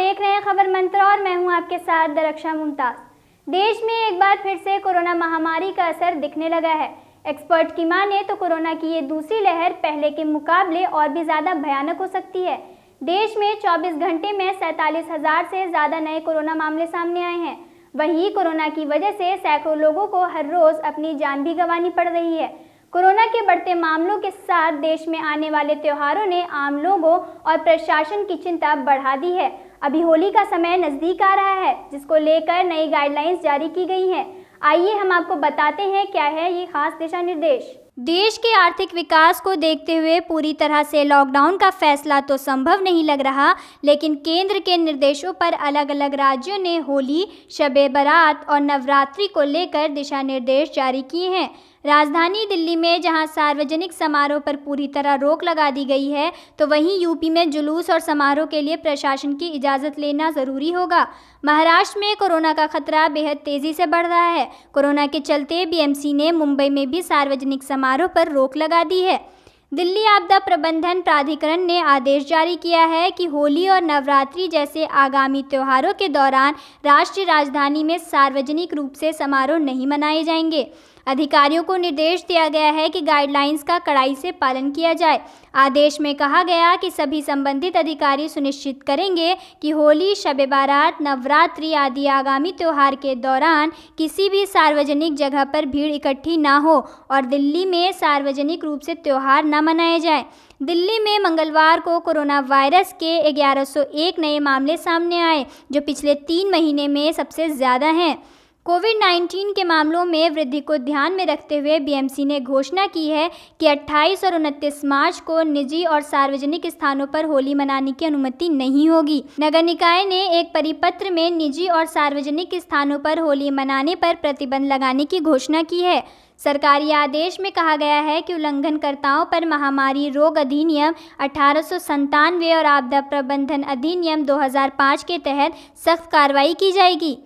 देख रहे हैं खबर मंत्र और मैं हूं आपके साथ दरक्षा मुमताज। देश में एक बार फिर से कोरोना महामारी का असर दिखने लगा है। एक्सपर्ट की माने तो कोरोना की ये दूसरी लहर पहले के मुकाबले और भी ज्यादा भयानक हो सकती है। देश में 24 घंटे में 47,000 से ज्यादा नए कोरोना मामले सामने आए हैं। वहीं कोरोना की वजह से सैकड़ों लोगों को हर रोज अपनी जान भी गंवानी पड़ रही है। कोरोना के बढ़ते मामलों के साथ देश में आने वाले त्योहारों ने आम लोगों और प्रशासन की चिंता बढ़ा दी है। अभी होली का समय नजदीक आ रहा है, जिसको लेकर नई गाइडलाइंस जारी की गई हैं। आइए हम आपको बताते हैं क्या है ये खास दिशा निर्देश। देश के आर्थिक विकास को देखते हुए पूरी तरह से लॉकडाउन का फैसला तो संभव नहीं लग रहा, लेकिन केंद्र के निर्देशों पर अलग अलग राज्यों ने होली, शबे बारात और नवरात्रि को लेकर दिशा निर्देश जारी किए हैं। राजधानी दिल्ली में जहां सार्वजनिक समारोह पर पूरी तरह रोक लगा दी गई है, तो वहीं यूपी में जुलूस और समारोह के लिए प्रशासन की इजाज़त लेना ज़रूरी होगा। महाराष्ट्र में कोरोना का खतरा बेहद तेज़ी से बढ़ रहा है। कोरोना के चलते बीएमसी ने मुंबई में भी सार्वजनिक समारोह पर रोक लगा दी है। दिल्ली आपदा प्रबंधन प्राधिकरण ने आदेश जारी किया है कि होली और नवरात्रि जैसे आगामी त्योहारों के दौरान राष्ट्रीय राजधानी में सार्वजनिक रूप से समारोह नहीं मनाए जाएंगे। अधिकारियों को निर्देश दिया गया है कि गाइडलाइंस का कड़ाई से पालन किया जाए। आदेश में कहा गया कि सभी संबंधित अधिकारी सुनिश्चित करेंगे कि होली, शबे बारात, नवरात्रि आदि आगामी त्योहार के दौरान किसी भी सार्वजनिक जगह पर भीड़ इकट्ठी ना हो और दिल्ली में सार्वजनिक रूप से त्योहार न मनाए जाएं। दिल्ली में मंगलवार को कोरोना वायरस के 1101 नए मामले सामने आए, जो पिछले 3 महीने में सबसे ज़्यादा हैं। कोविड-19 के मामलों में वृद्धि को ध्यान में रखते हुए बीएमसी ने घोषणा की है कि 28 और 29 मार्च को निजी और सार्वजनिक स्थानों पर होली मनाने की अनुमति नहीं होगी। नगर निकाय ने एक परिपत्र में निजी और सार्वजनिक स्थानों पर होली मनाने पर प्रतिबंध लगाने की घोषणा की है। सरकारी आदेश में कहा गया है कि उल्लंघनकर्ताओं पर महामारी रोग अधिनियम 1897 और आपदा प्रबंधन अधिनियम 2005 के तहत सख्त कार्रवाई की जाएगी।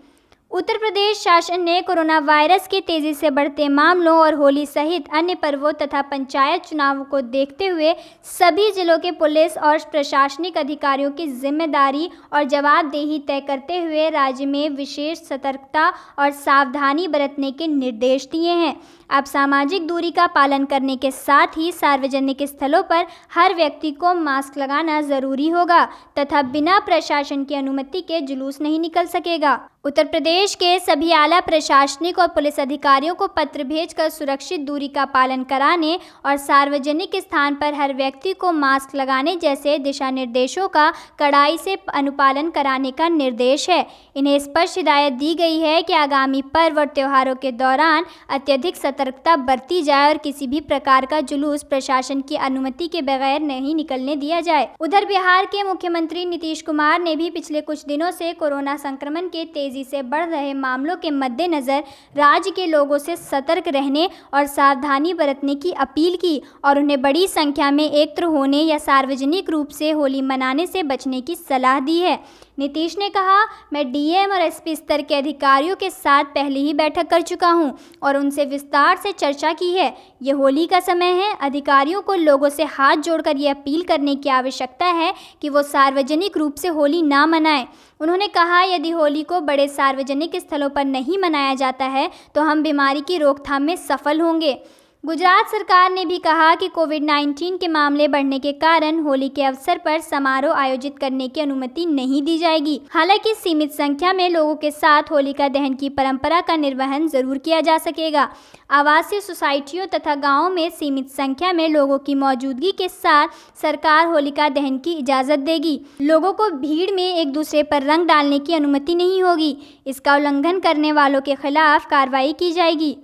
उत्तर प्रदेश शासन ने कोरोना वायरस के तेजी से बढ़ते मामलों और होली सहित अन्य पर्वों तथा पंचायत चुनावों को देखते हुए सभी जिलों के पुलिस और प्रशासनिक अधिकारियों की जिम्मेदारी और जवाबदेही तय करते हुए राज्य में विशेष सतर्कता और सावधानी बरतने के निर्देश दिए हैं। अब सामाजिक दूरी का पालन करने के साथ ही सार्वजनिक स्थलों पर हर व्यक्ति को मास्क लगाना जरूरी होगा तथा बिना प्रशासन की अनुमति के जुलूस नहीं निकल सकेगा। उत्तर प्रदेश के सभी आला प्रशासनिक और पुलिस अधिकारियों को पत्र भेजकर सुरक्षित दूरी का पालन कराने और सार्वजनिक स्थान पर हर व्यक्ति को मास्क लगाने जैसे दिशा निर्देशों का कड़ाई से अनुपालन कराने का निर्देश है। इन्हें स्पष्ट हिदायत दी गई है कि आगामी पर्व और त्योहारों के दौरान अत्यधिक सतर्कता बरती जाए और किसी भी प्रकार का जुलूस प्रशासन की अनुमति के बगैर नहीं निकलने दिया जाए। उधर बिहार के मुख्यमंत्री नीतीश कुमार ने भी पिछले कुछ दिनों से कोरोना संक्रमण के तेजी से बढ़ रहे मामलों के मद्देनजर राज्य के लोगों से सतर्क रहने और सावधानी बरतने की अपील की और उन्हें बड़ी संख्या में एकत्र होने या सार्वजनिक रूप से होली मनाने से बचने की सलाह दी है। नीतीश ने कहा, मैं डीएम और एसपी स्तर के अधिकारियों के साथ पहले ही बैठक कर चुका हूं और उनसे विस्तार से चर्चा की है। ये होली का समय है। अधिकारियों को लोगों से हाथ जोड़कर ये अपील करने की आवश्यकता है कि वो सार्वजनिक रूप से होली ना मनाएं। उन्होंने कहा, यदि होली को बड़े सार्वजनिक स्थलों पर नहीं मनाया जाता है तो हम बीमारी की रोकथाम में सफल होंगे। गुजरात सरकार ने भी कहा कि कोविड-19 के मामले बढ़ने के कारण होली के अवसर पर समारोह आयोजित करने की अनुमति नहीं दी जाएगी। हालांकि सीमित संख्या में लोगों के साथ होलिका दहन की परंपरा का निर्वहन जरूर किया जा सकेगा। आवासीय सोसाइटियों तथा गांवों में सीमित संख्या में लोगों की मौजूदगी के साथ सरकार होलिका दहन की इजाज़त देगी। लोगों को भीड़ में एक दूसरे पर रंग डालने की अनुमति नहीं होगी। इसका उल्लंघन करने वालों के खिलाफ कार्रवाई की जाएगी।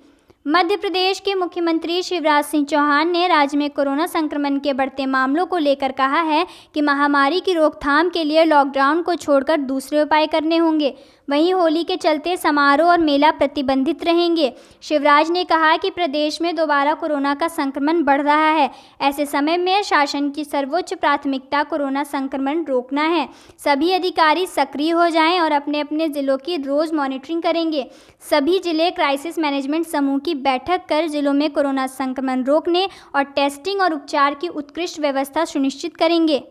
मध्य प्रदेश के मुख्यमंत्री शिवराज सिंह चौहान ने राज्य में कोरोना संक्रमण के बढ़ते मामलों को लेकर कहा है कि महामारी की रोकथाम के लिए लॉकडाउन को छोड़कर दूसरे उपाय करने होंगे। वहीं होली के चलते समारोह और मेला प्रतिबंधित रहेंगे। शिवराज ने कहा कि प्रदेश में दोबारा कोरोना का संक्रमण बढ़ रहा है। ऐसे समय में शासन की सर्वोच्च प्राथमिकता कोरोना संक्रमण रोकना है। सभी अधिकारी सक्रिय हो जाएं और अपने अपने जिलों की रोज मॉनिटरिंग करेंगे। सभी जिले क्राइसिस मैनेजमेंट समूह की बैठक कर जिलों में कोरोना संक्रमण रोकने और टेस्टिंग और उपचार की उत्कृष्ट व्यवस्था सुनिश्चित करेंगे।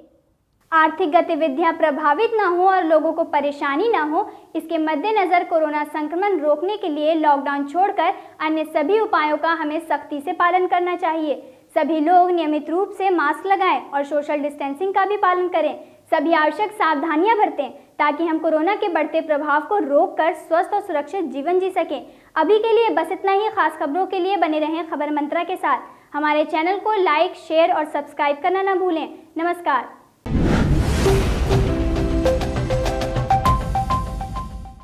आर्थिक गतिविधियां प्रभावित न हो और लोगों को परेशानी न हो, इसके मद्देनजर कोरोना संक्रमण रोकने के लिए लॉकडाउन छोड़कर अन्य सभी उपायों का हमें सख्ती से पालन करना चाहिए। सभी लोग नियमित रूप से मास्क लगाएं और सोशल डिस्टेंसिंग का भी पालन करें। सभी आवश्यक सावधानियां बरतें ताकि हम कोरोना के बढ़ते प्रभाव को रोककर स्वस्थ और सुरक्षित जीवन जी सकें। अभी के लिए बस इतना ही। खास खबरों के लिए बने रहें खबर मंत्रा के साथ। हमारे चैनल को लाइक, शेयर और सब्सक्राइब करना न भूलें। नमस्कार।